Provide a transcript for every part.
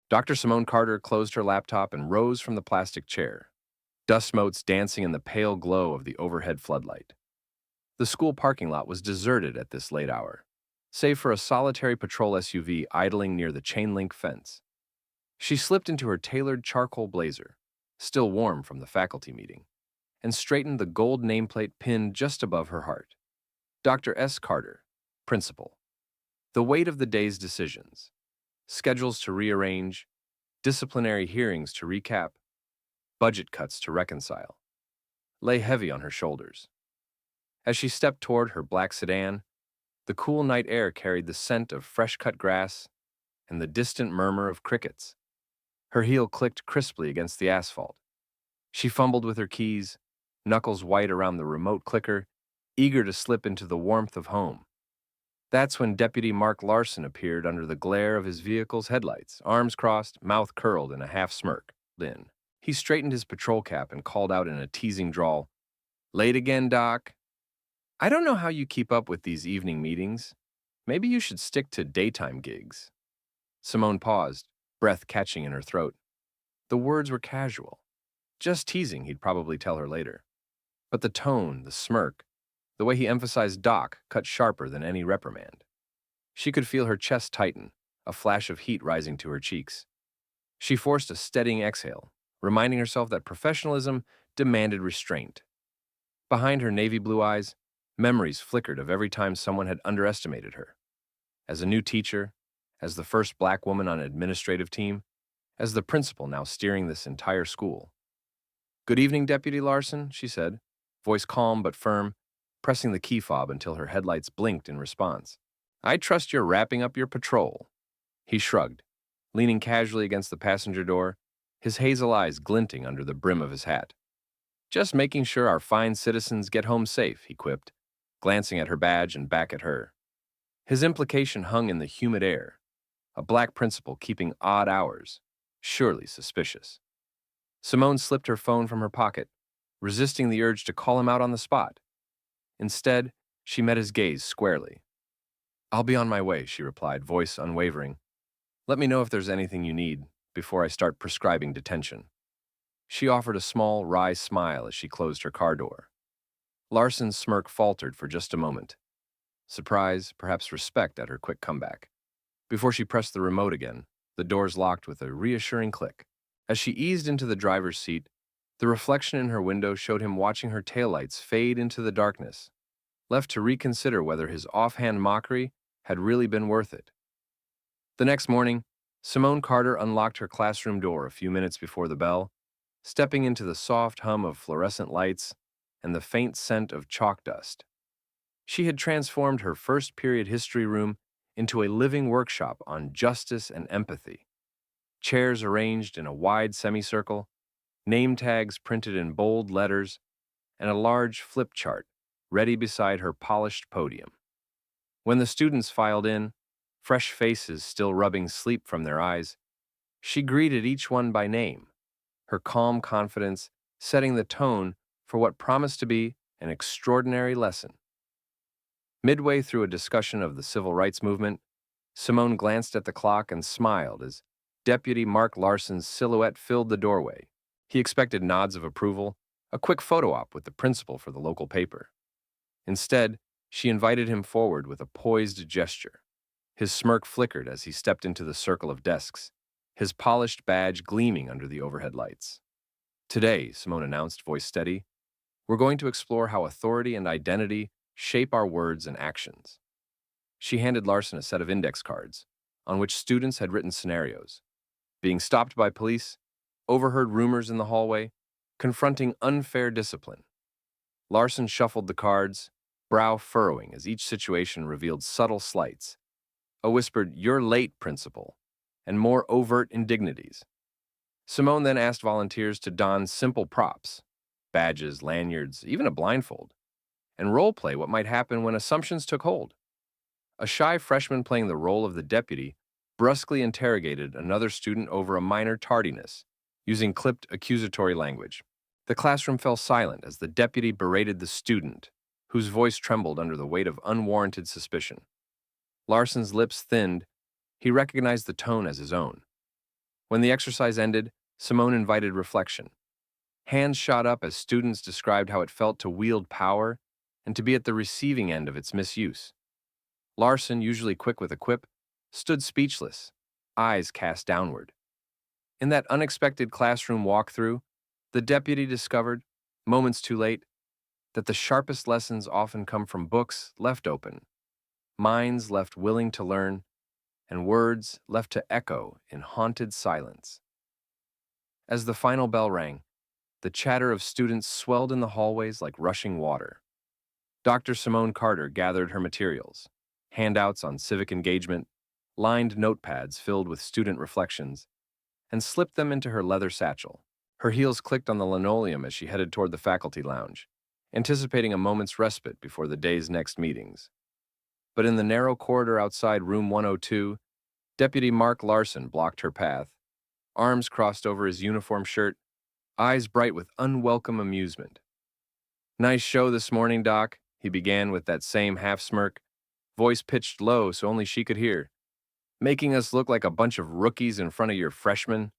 Dr. Simone Carter closed her laptop and rose from the plastic chair, dust motes dancing in the pale glow of the overhead floodlight. The school parking lot was deserted at this late hour, save for a solitary patrol SUV idling near the chain-link fence. She slipped into her tailored charcoal blazer, still warm from the faculty meeting, and straightened the gold nameplate pinned just above her heart. Dr. S. Carter, Principal. The weight of the day's decisions, schedules to rearrange, disciplinary hearings to recap, budget cuts to reconcile, lay heavy on her shoulders. As she stepped toward her black sedan, the cool night air carried the scent of fresh-cut grass and the distant murmur of crickets. Her heel clicked crisply against the asphalt. She fumbled with her keys, knuckles white around the remote clicker, eager to slip into the warmth of home. That's when Deputy Mark Larson appeared under the glare of his vehicle's headlights, arms crossed, mouth curled in a half-smirk. Then, he straightened his patrol cap and called out in a teasing drawl, "Late again, Doc? I don't know how you keep up with these evening meetings. Maybe you should stick to daytime gigs." Simone paused, breath catching in her throat. The words were casual. Just teasing, he'd probably tell her later. But the tone, the smirk, the way he emphasized Doc cut sharper than any reprimand. She could feel her chest tighten, a flash of heat rising to her cheeks. She forced a steadying exhale, reminding herself that professionalism demanded restraint. Behind her navy blue eyes, memories flickered of every time someone had underestimated her. As a new teacher, as the first black woman on an administrative team, as the principal now steering this entire school. "Good evening, Deputy Larson," she said, voice calm but firm, pressing the key fob until her headlights blinked in response. "I trust you're wrapping up your patrol." He shrugged, leaning casually against the passenger door, his hazel eyes glinting under the brim of his hat. "Just making sure our fine citizens get home safe," he quipped, glancing at her badge and back at her. His implication hung in the humid air. A black principal keeping odd hours, surely suspicious. Simone slipped her phone from her pocket, resisting the urge to call him out on the spot. Instead, she met his gaze squarely. "I'll be on my way," she replied, voice unwavering. "Let me know if there's anything you need before I start prescribing detention." She offered a small, wry smile as she closed her car door. Larson's smirk faltered for just a moment. Surprise, perhaps respect at her quick comeback. Before she pressed the remote again, the doors locked with a reassuring click. As she eased into the driver's seat, the reflection in her window showed him watching her taillights fade into the darkness, left to reconsider whether his offhand mockery had really been worth it. The next morning, Simone Carter unlocked her classroom door a few minutes before the bell, stepping into the soft hum of fluorescent lights and the faint scent of chalk dust. She had transformed her first period history room into a living workshop on justice and empathy. Chairs arranged in a wide semicircle, name tags printed in bold letters, and a large flip chart ready beside her polished podium. When the students filed in, fresh faces still rubbing sleep from their eyes, she greeted each one by name, her calm confidence setting the tone for what promised to be an extraordinary lesson. Midway through a discussion of the civil rights movement, Simone glanced at the clock and smiled as Deputy Mark Larson's silhouette filled the doorway. He expected nods of approval, a quick photo op with the principal for the local paper. Instead, she invited him forward with a poised gesture. His smirk flickered as he stepped into the circle of desks, his polished badge gleaming under the overhead lights. "Today," Simone announced, voice steady, "we're going to explore how authority and identity shape our words and actions." She handed Larson a set of index cards, on which students had written scenarios. Being stopped by police, overheard rumors in the hallway, confronting unfair discipline. Larson shuffled the cards, brow furrowing as each situation revealed subtle slights. A whispered, "You're late, principal," and more overt indignities. Simone then asked volunteers to don simple props, badges, lanyards, even a blindfold, and role-play what might happen when assumptions took hold. A shy freshman playing the role of the deputy brusquely interrogated another student over a minor tardiness, using clipped accusatory language. The classroom fell silent as the deputy berated the student, whose voice trembled under the weight of unwarranted suspicion. Larson's lips thinned. He recognized the tone as his own. When the exercise ended, Simone invited reflection. Hands shot up as students described how it felt to wield power and to be at the receiving end of its misuse. Larson, usually quick with a quip, stood speechless, eyes cast downward. In that unexpected classroom walkthrough, the deputy discovered, moments too late, that the sharpest lessons often come from books left open, minds left willing to learn, and words left to echo in haunted silence. As the final bell rang, the chatter of students swelled in the hallways like rushing water. Dr. Simone Carter gathered her materials, handouts on civic engagement, lined notepads filled with student reflections, and slipped them into her leather satchel. Her heels clicked on the linoleum as she headed toward the faculty lounge, anticipating a moment's respite before the day's next meetings. But in the narrow corridor outside room 102, Deputy Mark Larson blocked her path, arms crossed over his uniform shirt, eyes bright with unwelcome amusement. "Nice show this morning, Doc," he began with that same half-smirk, voice pitched low so only she could hear. "Making us look like a bunch of rookies in front of your freshmen?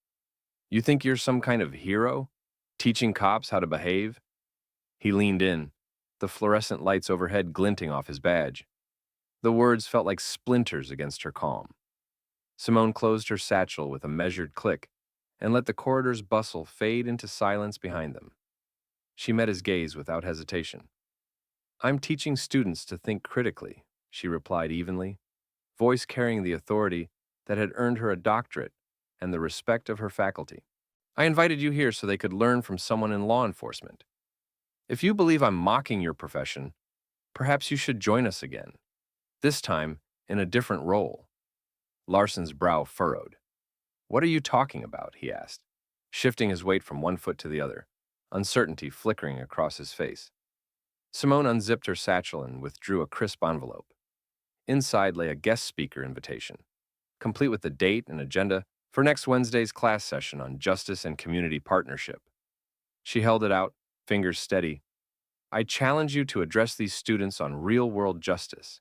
You think you're some kind of hero? Teaching cops how to behave?" He leaned in, the fluorescent lights overhead glinting off his badge. The words felt like splinters against her calm. Simone closed her satchel with a measured click and let the corridor's bustle fade into silence behind them. She met his gaze without hesitation. "I'm teaching students to think critically," she replied evenly, voice carrying the authority that had earned her a doctorate and the respect of her faculty. "I invited you here so they could learn from someone in law enforcement. If you believe I'm mocking your profession, perhaps you should join us again, this time in a different role." Larson's brow furrowed. "What are you talking about?" he asked, shifting his weight from one foot to the other, uncertainty flickering across his face. Simone unzipped her satchel and withdrew a crisp envelope. Inside lay a guest speaker invitation, complete with the date and agenda for next Wednesday's class session on justice and community partnership. She held it out, fingers steady. "I challenge you to address these students on real-world justice.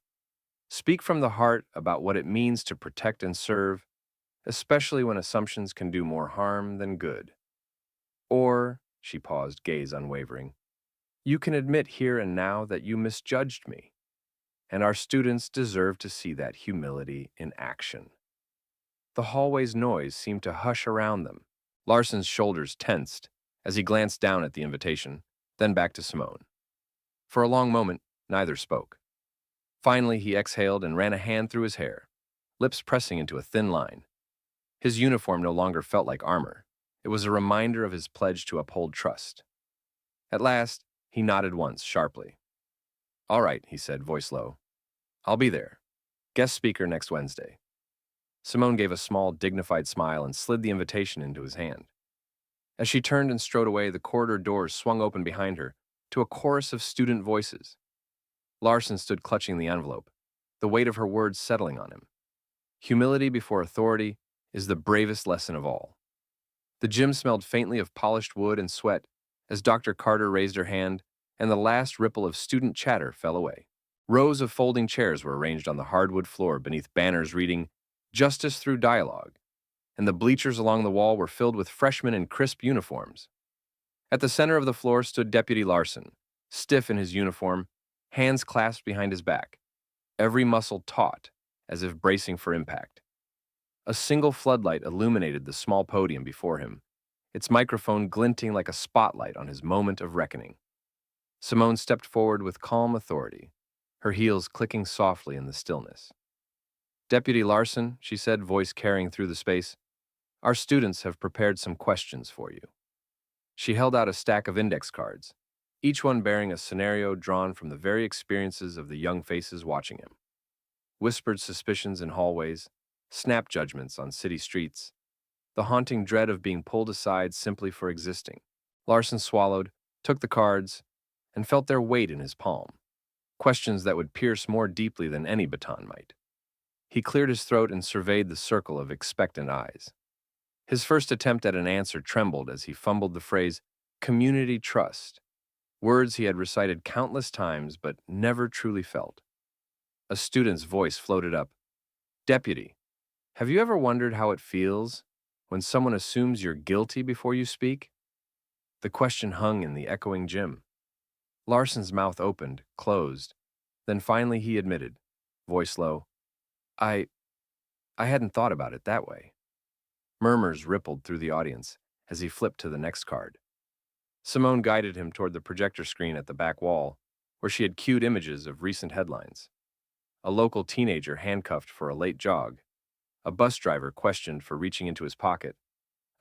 Speak from the heart about what it means to protect and serve, especially when assumptions can do more harm than good. Or," she paused, gaze unwavering, "you can admit here and now that you misjudged me, and our students deserve to see that humility in action." The hallway's noise seemed to hush around them. Larson's shoulders tensed as he glanced down at the invitation, then back to Simone. For a long moment, neither spoke. Finally, he exhaled and ran a hand through his hair, lips pressing into a thin line. His uniform no longer felt like armor. It was a reminder of his pledge to uphold trust. At last, he nodded once, sharply. "All right," he said, voice low. "I'll be there. Guest speaker next Wednesday." Simone gave a small, dignified smile and slid the invitation into his hand. As she turned and strode away, the corridor doors swung open behind her to a chorus of student voices. Larson stood clutching the envelope, the weight of her words settling on him. Humility before authority is the bravest lesson of all. The gym smelled faintly of polished wood and sweat as Dr. Carter raised her hand and the last ripple of student chatter fell away. Rows of folding chairs were arranged on the hardwood floor beneath banners reading, "Justice Through Dialogue," and the bleachers along the wall were filled with freshmen in crisp uniforms. At the center of the floor stood Deputy Larson, stiff in his uniform, hands clasped behind his back, every muscle taut, as if bracing for impact. A single floodlight illuminated the small podium before him, its microphone glinting like a spotlight on his moment of reckoning. Simone stepped forward with calm authority, her heels clicking softly in the stillness. "Deputy Larson," she said, voice carrying through the space, "our students have prepared some questions for you." She held out a stack of index cards, each one bearing a scenario drawn from the very experiences of the young faces watching him. Whispered suspicions in hallways, snap judgments on city streets, the haunting dread of being pulled aside simply for existing. Larson swallowed, took the cards, and felt their weight in his palm. Questions that would pierce more deeply than any baton might. He cleared his throat and surveyed the circle of expectant eyes. His first attempt at an answer trembled as he fumbled the phrase, "community trust," words he had recited countless times but never truly felt. A student's voice floated up. "Deputy, have you ever wondered how it feels when someone assumes you're guilty before you speak? The question hung in the echoing gym. Larson's mouth opened, closed. Then finally he admitted, voice low, I hadn't thought about it that way. Murmurs rippled through the audience as he flipped to the next card. Simone guided him toward the projector screen at the back wall, where she had cued images of recent headlines. A local teenager handcuffed for a late jog, a bus driver questioned for reaching into his pocket,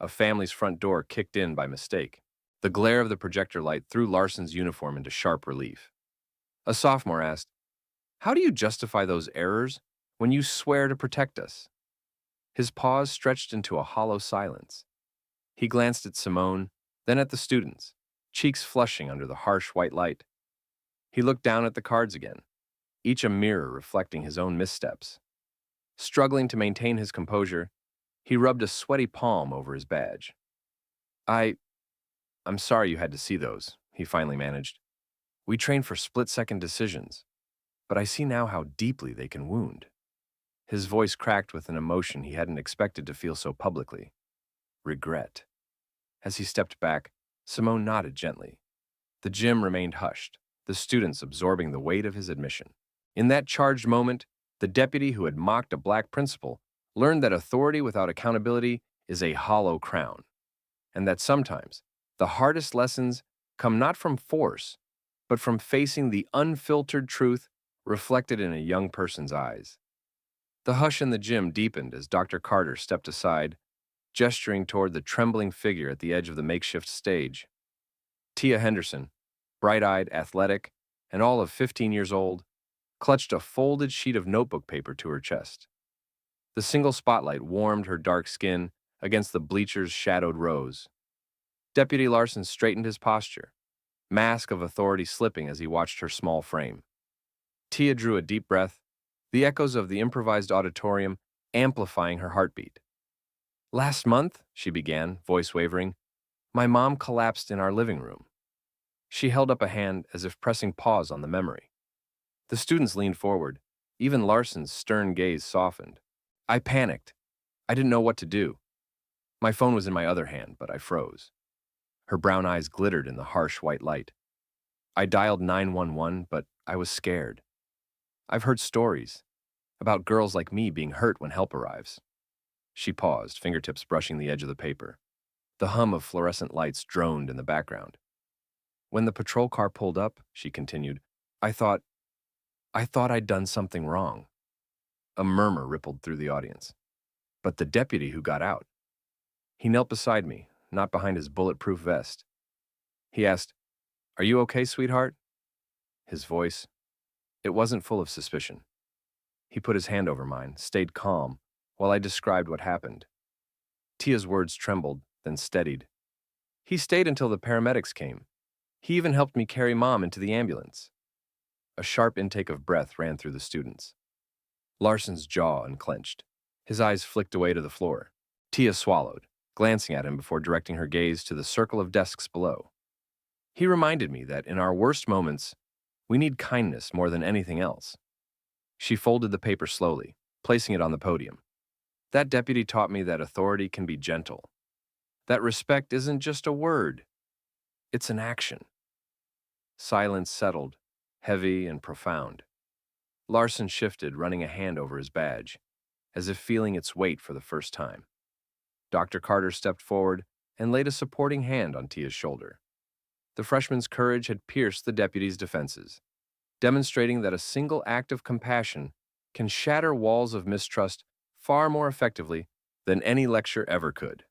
a family's front door kicked in by mistake. The glare of the projector light threw Larson's uniform into sharp relief. A sophomore asked, "How do you justify those errors when you swear to protect us?" His pause stretched into a hollow silence. He glanced at Simone, then at the students, cheeks flushing under the harsh white light. He looked down at the cards again, each a mirror reflecting his own missteps. Struggling to maintain his composure, he rubbed a sweaty palm over his badge. I'm sorry you had to see those," he finally managed. "We train for split-second decisions, but I see now how deeply they can wound." His voice cracked with an emotion he hadn't expected to feel so publicly. Regret. As he stepped back, Simone nodded gently. The gym remained hushed, the students absorbing the weight of his admission. In that charged moment, the deputy who had mocked a black principal learned that authority without accountability is a hollow crown, and that sometimes the hardest lessons come not from force, but from facing the unfiltered truth reflected in a young person's eyes. The hush in the gym deepened as Dr. Carter stepped aside, gesturing toward the trembling figure at the edge of the makeshift stage. Tia Henderson, bright-eyed, athletic, and all of 15 years old, clutched a folded sheet of notebook paper to her chest. The single spotlight warmed her dark skin against the bleachers' shadowed rows. Deputy Larson straightened his posture, mask of authority slipping as he watched her small frame. Tia drew a deep breath, the echoes of the improvised auditorium amplifying her heartbeat. "Last month," she began, voice wavering, "my mom collapsed in our living room." She held up a hand as if pressing pause on the memory. The students leaned forward. Even Larson's stern gaze softened. "I panicked. I didn't know what to do. My phone was in my other hand, but I froze." Her brown eyes glittered in the harsh white light. "I dialed 911, but I was scared. I've heard stories about girls like me being hurt when help arrives." She paused, fingertips brushing the edge of the paper. The hum of fluorescent lights droned in the background. "When the patrol car pulled up," she continued, I thought I'd done something wrong." A murmur rippled through the audience. "But the deputy who got out. He knelt beside me, not behind his bulletproof vest. He asked, 'Are you okay, sweetheart?' His voice, it wasn't full of suspicion. He put his hand over mine, stayed calm, while I described what happened." Tia's words trembled, then steadied. "He stayed until the paramedics came. He even helped me carry Mom into the ambulance." A sharp intake of breath ran through the students. Larson's jaw unclenched. His eyes flicked away to the floor. Tia swallowed, glancing at him before directing her gaze to the circle of desks below. "He reminded me that in our worst moments, we need kindness more than anything else." She folded the paper slowly, placing it on the podium. "That deputy taught me that authority can be gentle. That respect isn't just a word, it's an action." Silence settled, heavy and profound. Larson shifted, running a hand over his badge, as if feeling its weight for the first time. Dr. Carter stepped forward and laid a supporting hand on Tia's shoulder. The freshman's courage had pierced the deputy's defenses, demonstrating that a single act of compassion can shatter walls of mistrust far more effectively than any lecture ever could.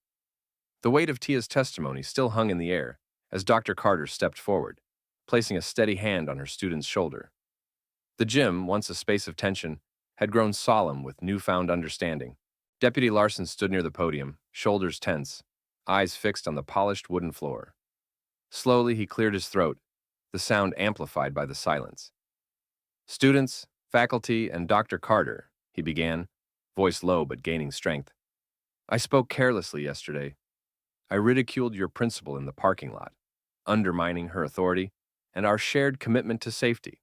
The weight of Tia's testimony still hung in the air as Dr. Carter stepped forward, placing a steady hand on her student's shoulder. The gym, once a space of tension, had grown solemn with newfound understanding. Deputy Larson stood near the podium, shoulders tense, eyes fixed on the polished wooden floor. Slowly, he cleared his throat, the sound amplified by the silence. "Students, faculty, and Dr. Carter," he began, voice low but gaining strength. "I spoke carelessly yesterday. I ridiculed your principal in the parking lot, undermining her authority and our shared commitment to safety.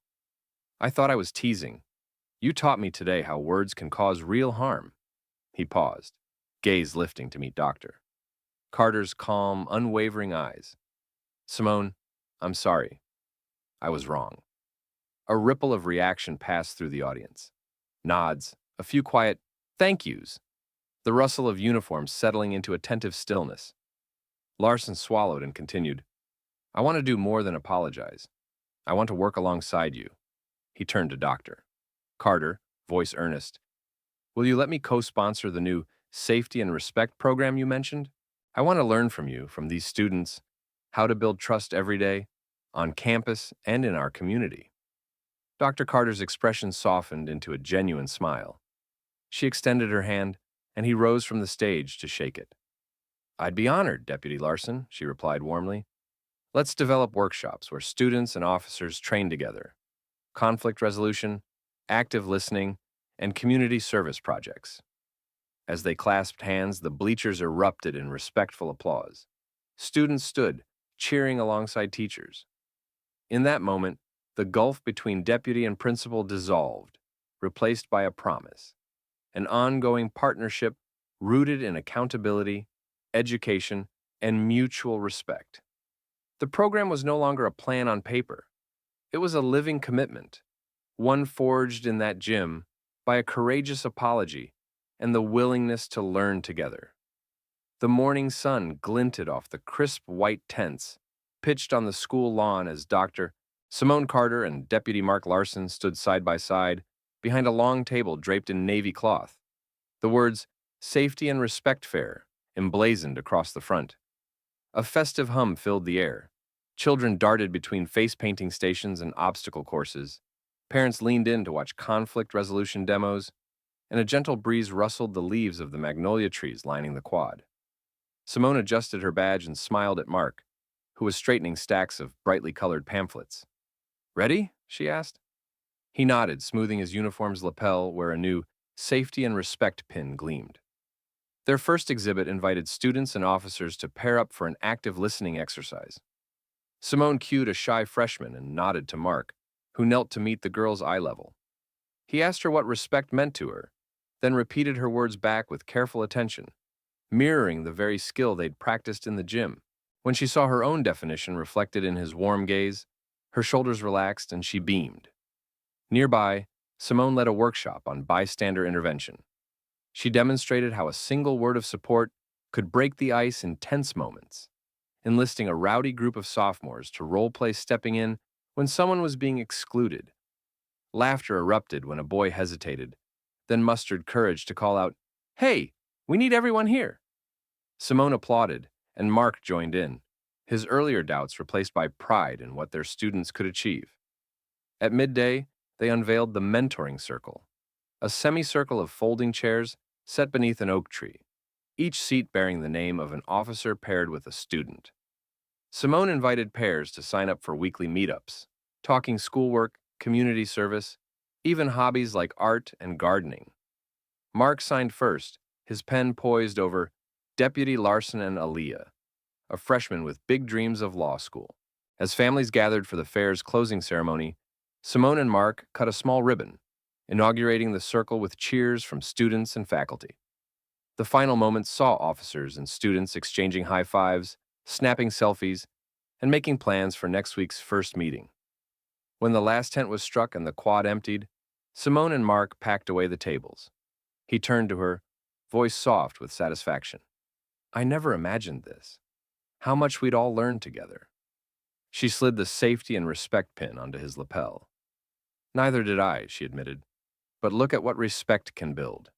I thought I was teasing. You taught me today how words can cause real harm." He paused, gaze lifting to meet Dr. Carter's calm, unwavering eyes. Simone, I'm sorry. I was wrong. A ripple of reaction passed through the audience. Nods, a few quiet thank yous, the rustle of uniforms settling into attentive stillness. Larson swallowed and continued, I want to do more than apologize. I want to work alongside you. He turned to Dr. Carter, voice earnest. Will you let me co-sponsor the new Safety and Respect program you mentioned? I want to learn from you, from these students, how to build trust every day, on campus and in our community. Dr. Carter's expression softened into a genuine smile. She extended her hand, and he rose from the stage to shake it. I'd be honored, Deputy Larson, she replied warmly. Let's develop workshops where students and officers train together. Conflict resolution, active listening, and community service projects. As they clasped hands, the bleachers erupted in respectful applause. Students stood, cheering alongside teachers. In that moment, the gulf between deputy and principal dissolved, replaced by a promise, an ongoing partnership rooted in accountability, education, and mutual respect. The program was no longer a plan on paper. It was a living commitment, one forged in that gym by a courageous apology and the willingness to learn together. The morning sun glinted off the crisp white tents pitched on the school lawn as Dr. Simone Carter and Deputy Mark Larson stood side by side behind a long table draped in navy cloth. The words, Safety and Respect Fair, emblazoned across the front. A festive hum filled the air. Children darted between face-painting stations and obstacle courses. Parents leaned in to watch conflict resolution demos, and a gentle breeze rustled the leaves of the magnolia trees lining the quad. Simone adjusted her badge and smiled at Mark, who was straightening stacks of brightly colored pamphlets. Ready? She asked. He nodded, smoothing his uniform's lapel where a new Safety and Respect pin gleamed. Their first exhibit invited students and officers to pair up for an active listening exercise. Simone cued a shy freshman and nodded to Mark, who knelt to meet the girl's eye level. He asked her what respect meant to her, then repeated her words back with careful attention, mirroring the very skill they'd practiced in the gym. When she saw her own definition reflected in his warm gaze, her shoulders relaxed and she beamed. Nearby, Simone led a workshop on bystander intervention. She demonstrated how a single word of support could break the ice in tense moments, enlisting a rowdy group of sophomores to role-play stepping in when someone was being excluded. Laughter erupted when a boy hesitated, then mustered courage to call out, Hey, we need everyone here. Simone applauded, and Mark joined in, his earlier doubts replaced by pride in what their students could achieve. At midday, they unveiled the Mentoring Circle, a semicircle of folding chairs set beneath an oak tree, each seat bearing the name of an officer paired with a student. Simone invited pairs to sign up for weekly meetups, talking schoolwork, community service, even hobbies like art and gardening. Mark signed first, his pen poised over Deputy Larson and Aaliyah, a freshman with big dreams of law school. As families gathered for the fair's closing ceremony, Simone and Mark cut a small ribbon, inaugurating the circle with cheers from students and faculty. The final moments saw officers and students exchanging high fives, snapping selfies, and making plans for next week's first meeting. When the last tent was struck and the quad emptied, Simone and Mark packed away the tables. He turned to her, voice soft with satisfaction. I never imagined this. How much we'd all learn together. She slid the Safety and Respect pin onto his lapel. Neither did I, she admitted. But look at what respect can build.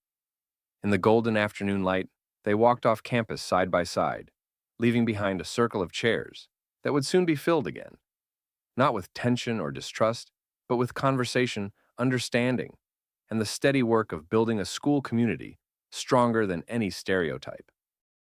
In the golden afternoon light, they walked off campus side by side, leaving behind a circle of chairs that would soon be filled again. Not with tension or distrust, but with conversation, understanding, and the steady work of building a school community stronger than any stereotype.